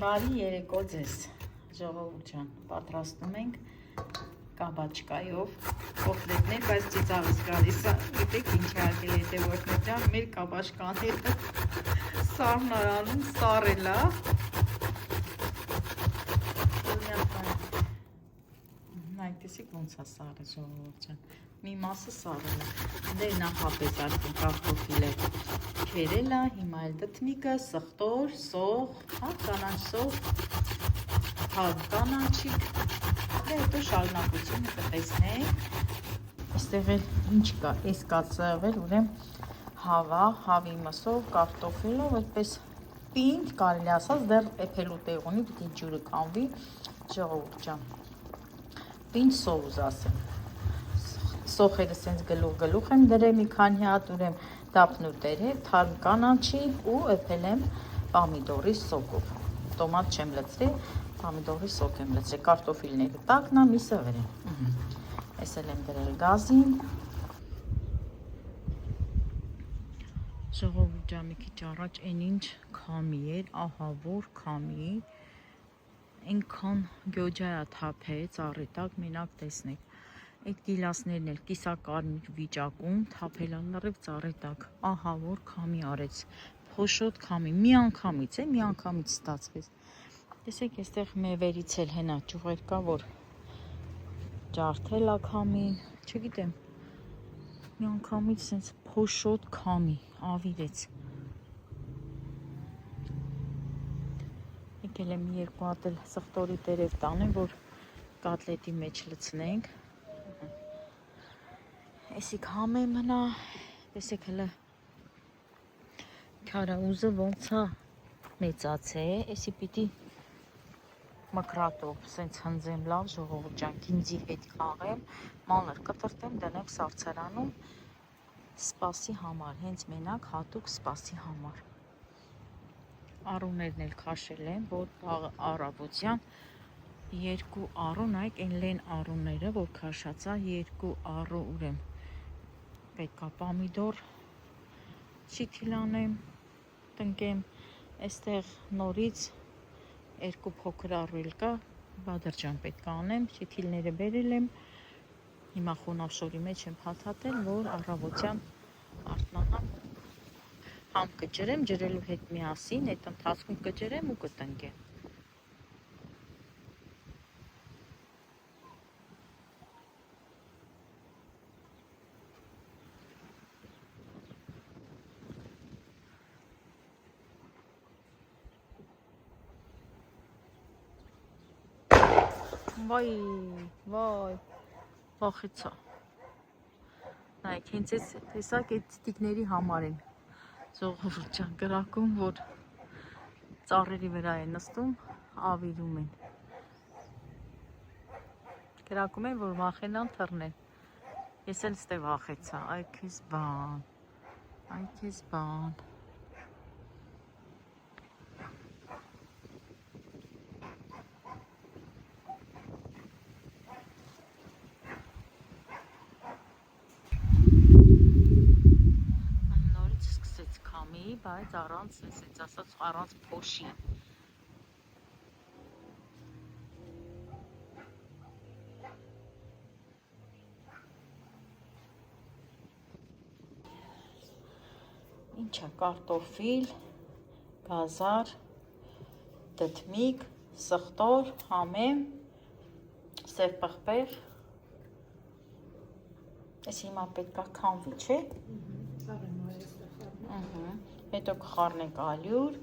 Բարի երեկո ձեզ, ժողովուրդ ջան, պատրաստում ենք կաբաչկայով կոտլետներ, բայց ծիծաղս գալիս է, գիտեք ինչ արկել հետևորդներ ջան, մեր կաբաչկաները սառնարանում սառել է, նայք տեսիք ոնց է սառը ժողովուրդ ջան, մի մասը սառել է, դե նախապես արկել կարտոֆիլը քերել է, հիմա էլ դտմիկը, սխտոր, սող, կանաչ սող, թավ կանաչիկ, դե հետո շարունակությունը կտեսնենք, այստեղ էլ ինչ կա, այս կացավ էլ ուրեմ հավա, հավի մսով, կարտոֆիլով, այդպես պինդ, կարելի ասած, դեռ էփելու տեղ ունի, պիտի ջուրը կանվի, ժողովուրդ ջան, պինդ սոուս ասեմ, սոխերը սենց գլուխ եմ դրել, մի քանի հատ ուրեմ դափնու տերև, թարմ կանաչի ու էփել եմ պամիդորի սոկով, տոմատ չեմ լցրել, պամիդորի սոկ եմ լցրել, կարտոֆիլները տակնա, միսը վրեմ, ես էլ եմ դրել գազին, ժողովուրդ ջան, մի քիչ առաջ այն ինչ քամի էր, ահա որ քամի, այնքան գյոջայա թափեց, առի տակ, մենակ տեսնեք, այդ գիլասներն էլ կիսակարմիր վիճակում, թափել լրիվ ծառի տակ, ահա որ քամի արեց, փոշոտ քամի, միանգամից ստացվեց, տեսեք, այստեղ մևերից էլ հենա ճյուղեր կա, որ ջարդել է քամին, չգիտեմ, միանգամից սենց փոշոտ քամի, ավիրեց, եկել եմ երկու հատ էլ սխտորի տերև տանեմ, որ կատլետի մեջ լցնենք, այսիք համ է մնա, տեսեք հլը քարաուզը ոնց է մեծացե, այսի պիտի մկրատով սենց հնձեմ լավ ժողովուրդ ջան, գինձի հետ խաղեմ, մանր կտրտեմ, դնեմ սառցարանում սպասի համար, հենց մենակ հատուկ սպասի համար, առուներն էլ քաշել եմ, որ առավոտյան երկու առու, նայք են լեն առուները, որ քաշացա, երկու առու ուրեմ, պետք է պամիդոր շիթիլանեմ, տնկեմ, այստեղ նորից երկու փոքր առու էլ կա, բադրջան պետք է անեմ, շիթիլները բերել եմ, հիմա խոնավշորի մեջ եմ փաթաթել, որ առավոտյան արթնանամ, համ կջրեմ, ջրելու հետ միասին, այդ ընթացքում կջրեմ ու կտնկեմ։ Վայ, վախեցա, նայք, հենց ես տեսակ այդ տիկների համար են, ժողովուրդ ջան, կրակում, որ ծառերի վրա են նստում, ավիրում են, կրակում են, որ վախենան թռնեն, ես էլ ստե վախեցա, այ քեզ բան, բայց առանց, ասենց ասած, առանց փոշի։ Ինչա, կարտոֆիլ, գազար, դտմիկ, սխտոր, համեմ, սև պղպեղ, ես հիմա պետք է քանվի, չէ։ Հետո կխառնենք ալյուր,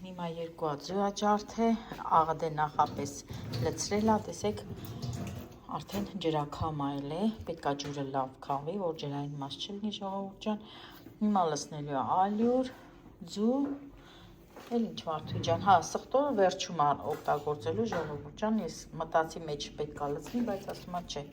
հիմա երկու հատ ջրաջարդ է, աղդե նախապես լցրել է, տեսեք, արդեն ջրաքամայել է, պետք է ջուրը լավ քավի, որ ջրային մաս չլինի ժողովուրդ ջան, հիմա լցնելու է ալյուր, ձու, էլ ինչ Վարդուհի ջան, հա, սխտորը վերջում օգտագործելու ժողովուրդ ջան, ես մտածի մեջ պետք է լցնի, բայց ասում չէ։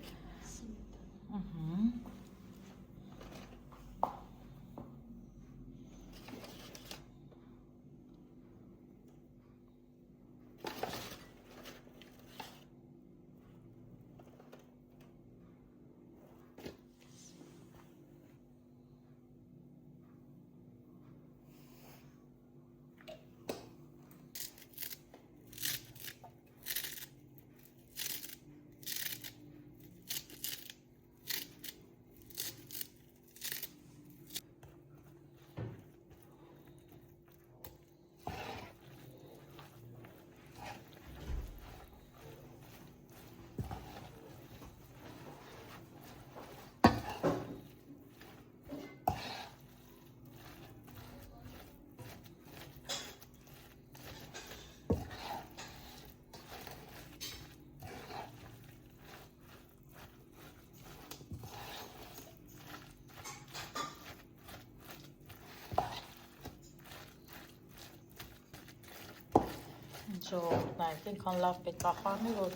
Ժողովուրդ նայեք, ինքան լավ պետք է խառնի, որ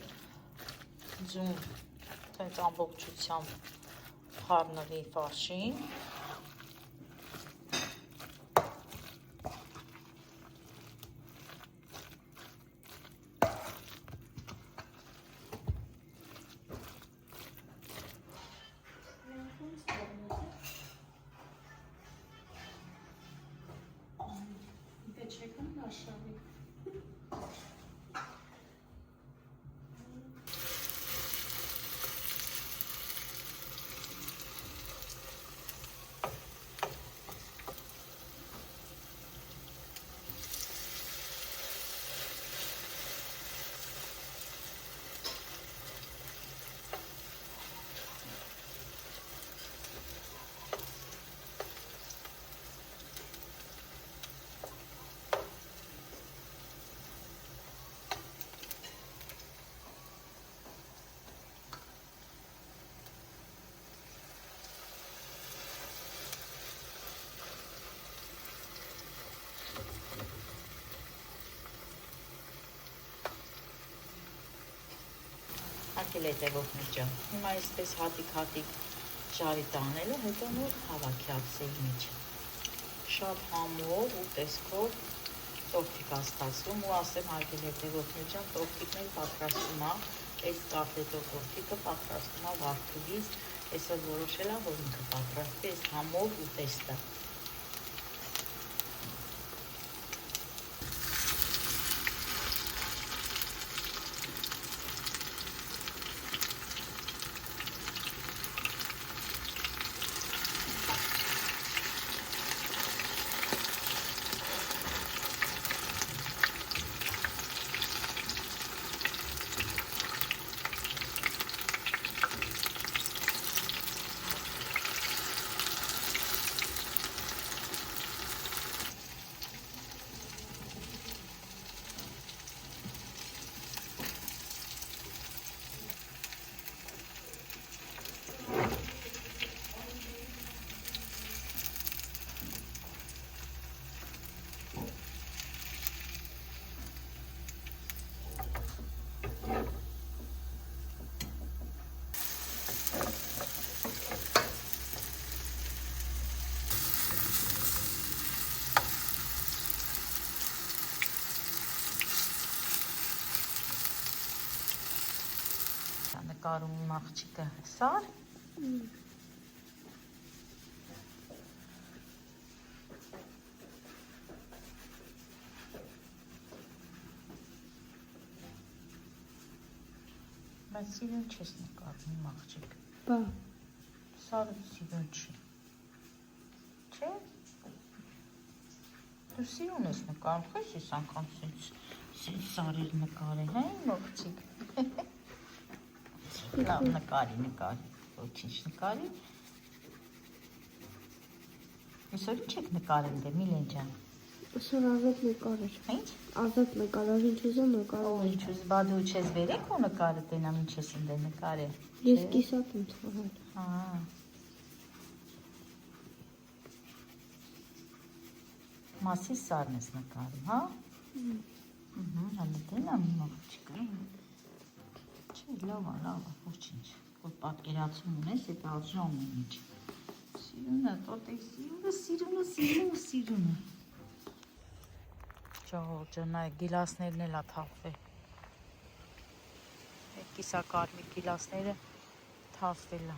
ձուն տենց ամբողջությամբ խառնվի ֆարշին։ Հարկել հետևով միջան։ Հիմա այսպես հատիկ ժարի տանելը, հետո նոր հավաքի ափսեի մեջ։ Շատ համով ու տեսքով տորտիկ աստացվում ու ասեմ հարկել հետևով միջան, տորտիկներ պատրաստում է, այս կարտետո տորտիկը պատրաստում է վարդուվից, այսօր որոշել է, որ ինքը պատրաստի այս համով ու տեստը։ Նկարում իմ աղջիկը սար։ Բայց սիրուն չես նկարում իմ աղջիկ։ Բա։ Սարը սիրուն չի։ Չէ։ Դու սիրուն ես նկարում, խես ես անգամ սարեր նկարել, հա իմ աղջիկ։ Լավ նկարի, ոչինչ նկարի։ Այսօր ինչ եք նկարել դե Միլեն ջան։ Այսօր ազատ նկարեր։ Ինչ։ Ազատ նկարեր, ինչ ուզում նկարել։ Ինչ ուզ, բա դու չես վերեք ու նկարը տենամ ինչ ես ընդ նկարել։ Ես կիսատ եմ թողել։ Հա։ Մասի սարն ես նկարում, հա։ Հələ տենամ իմ աղջիկը։ Չէ, լավ է, ոչինչ, որ պատկերացում ունես, այդ արժան ունիչ։ Սիրուն է, տոտեք սիրուն է։ Ժողովուրդ ջան, այ գիլասներն էլ է թափվել։ Այդ կիսակարմիր գիլասները թափվել է։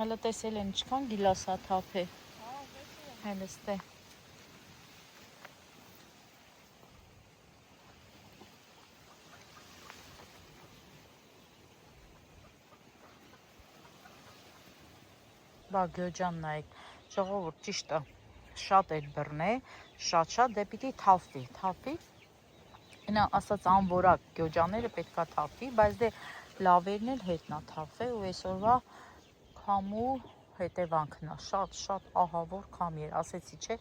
Հələ տեսել են ինչքան գիլաս է թափել։ Հələ ստե։ Բա գյոջան նայեք, ժողովուրդ ճիշտ է, շատ էր բռնե, շատ դե պիտի թափվի, նա ասած անվորակ գյոջաները պետքա թափվի, բայց դե լավերն էլ հետնա թափվե ու այսօրվա քամու հետևանքն է, շատ ահավոր քամ էր, ասեցի չէ,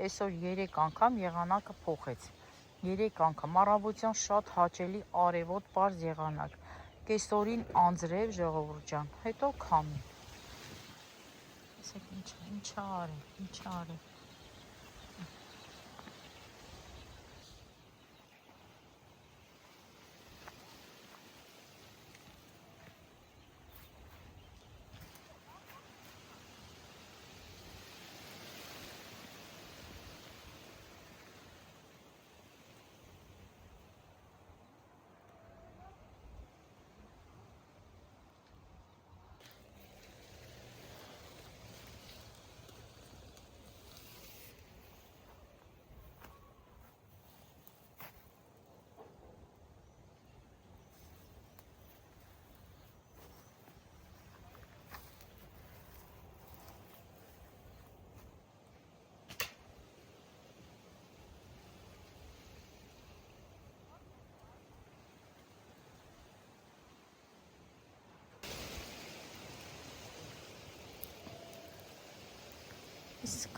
այսօր 3 անգամ եղանակը փոխեց, 3 անգամ, առավոտյան շատ հաճելի արևոտ պարզ եղանակ, կեսօրին անձրև ժողովուրդ ջան, հետո քամի։ Ինչ արել։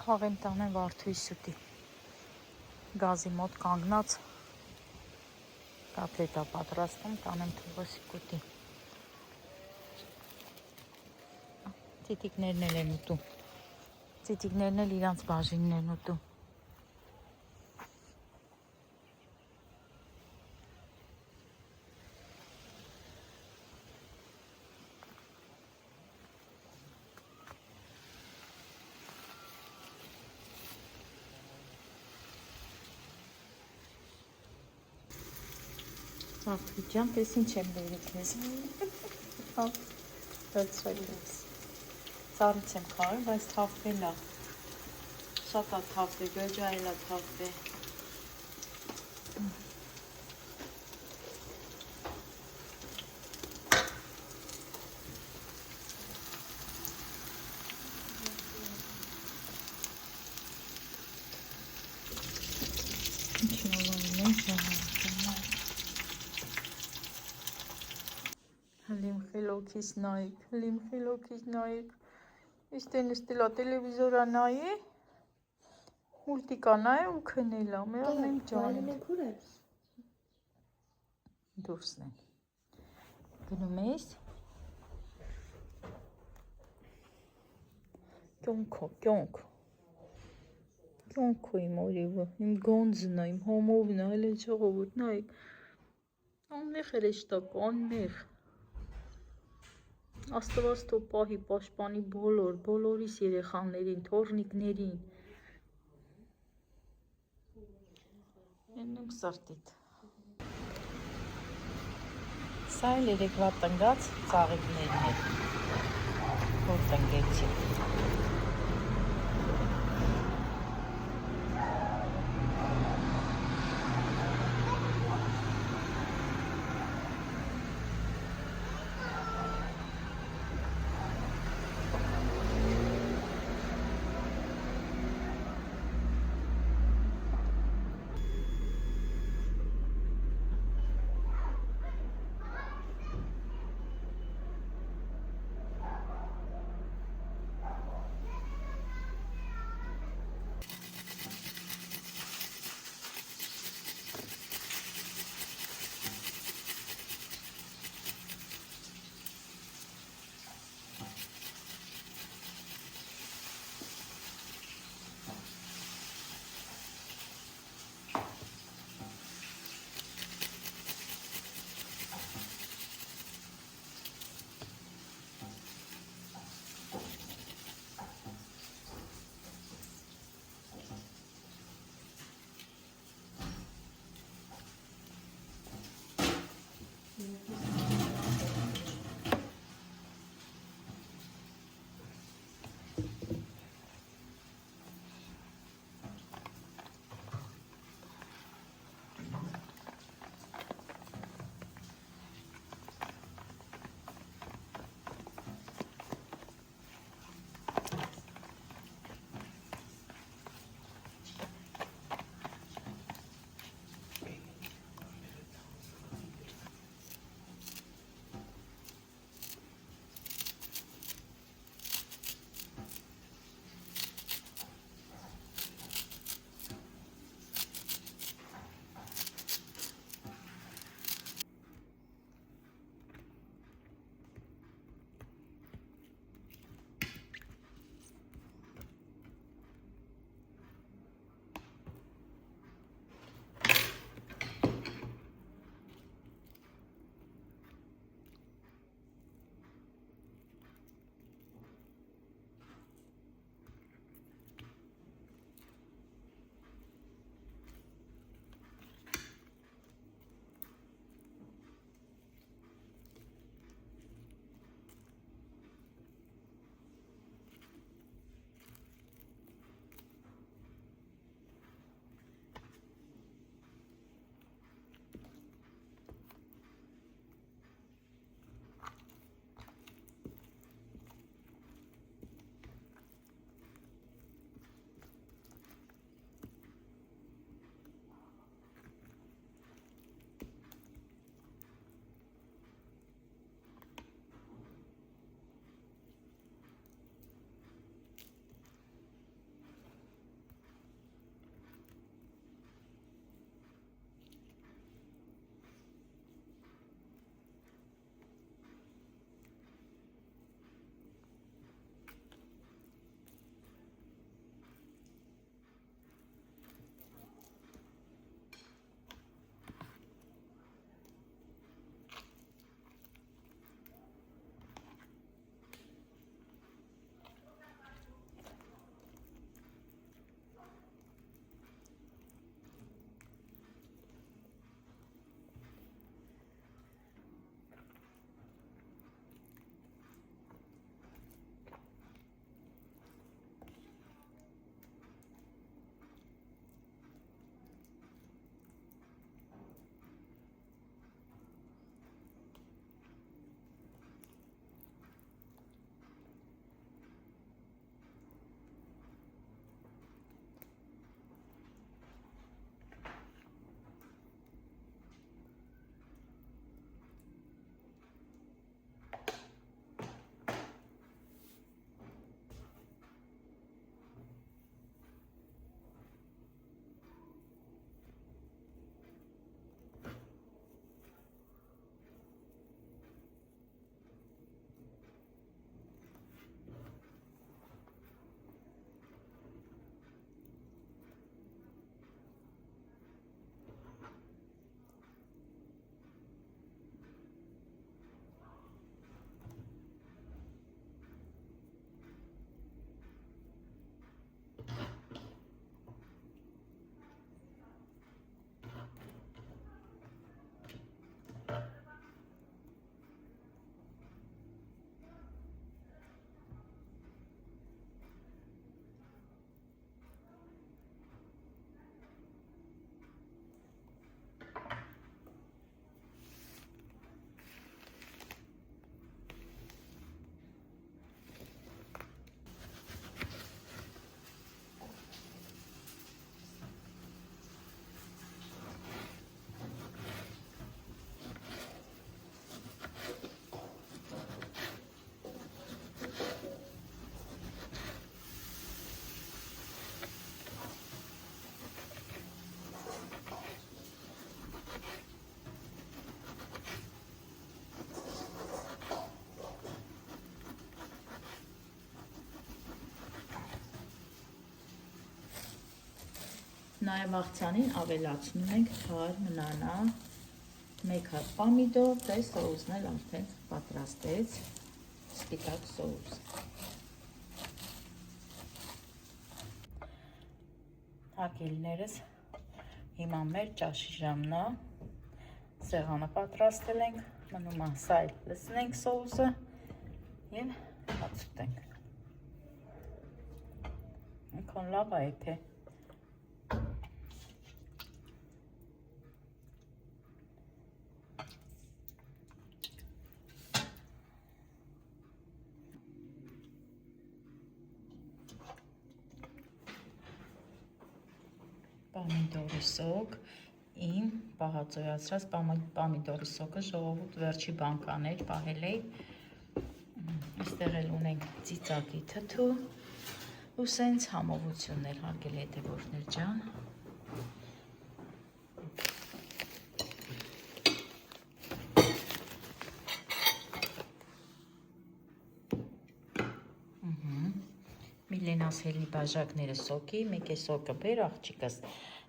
Թաղեմ տանեմ Վարդուի սուտի։ Գազի մոտ կանգնած կոտլետա պատրաստում, տանեմ Թովոսի կուտի։ Ծիտիկներն էլ են ուտում։ Ծիտիկներն էլ իրանց բաժինն են ուտում։ Աղջան, պես ինչ եմ բերել քեզ։ Վերցրելիս։ Ծառից եմ խաղել, բայց թափվել է։ Շատ է թափվել, գրջայել է թափվել։ Ինչ նորմալ է, Հլիմ խելոքիս նայեք, իստեն ստելա տելևիզորա նայի, մուլտիկա նայ ու քնելա, մերան եմ ջանիք։ Դուրսն են, գնում ես, կյոնքո իմ օրիվը, իմ գոնձնա, իմ հոմովնա, հել է չողովուտ, նայեք, անմեղ էր էշտակ, անմեղ, աստված թող պահի պաշտպանի բոլորիս երեխաներին, թոռնիկներին, եննենք սրտիտ, սա էլ երեկվա տնգած ծաղիկներն է, որ տնգեցի։ Նաև աղցանին ավելացնում ենք թար մնանա 1 հատ պամիդոր, դե սոուսն էլ արդեն պատրաստեց, սպիտակ սոուս։ Հարգելիներս, հիմա մեր ճաշի ժամն է, սեղանը պատրաստել ենք, մնում է սա էլ լցնենք սոուսը և հաց ուտենք։ Ինքան լավ է թե։ Պամիդորի սոկ, իմ պահածոյացրած պամիդորի սոկը ժողովուրդ վերջի բանկաներ պահել էի, այստեղ էլ ունենք ծիծակի թթու ու սենց համովություններ, հարգելի հետևորդներ ջան։ Միլենաս հելի բաժակները սոկի, մեկ է սոկը բեր աղջիկս,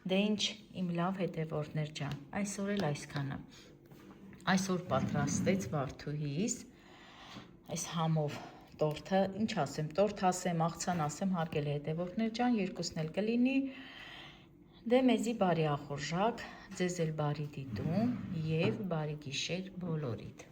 դե ինչ իմ լավ հետևորդներ ջան, այսօր էլ այսքանը, այսօր պատրաստեց Վարդուհիս, այս համով տորթը, ինչ ասեմ, տորթ ասեմ, աղցան ասեմ, հարգելի հետևորդներ ջան, երկուսն էլ կլինի, դե մեզի բարի ախորժակ, ձեզ էլ բարի դիտում և բարի գիշեր բոլորիդ։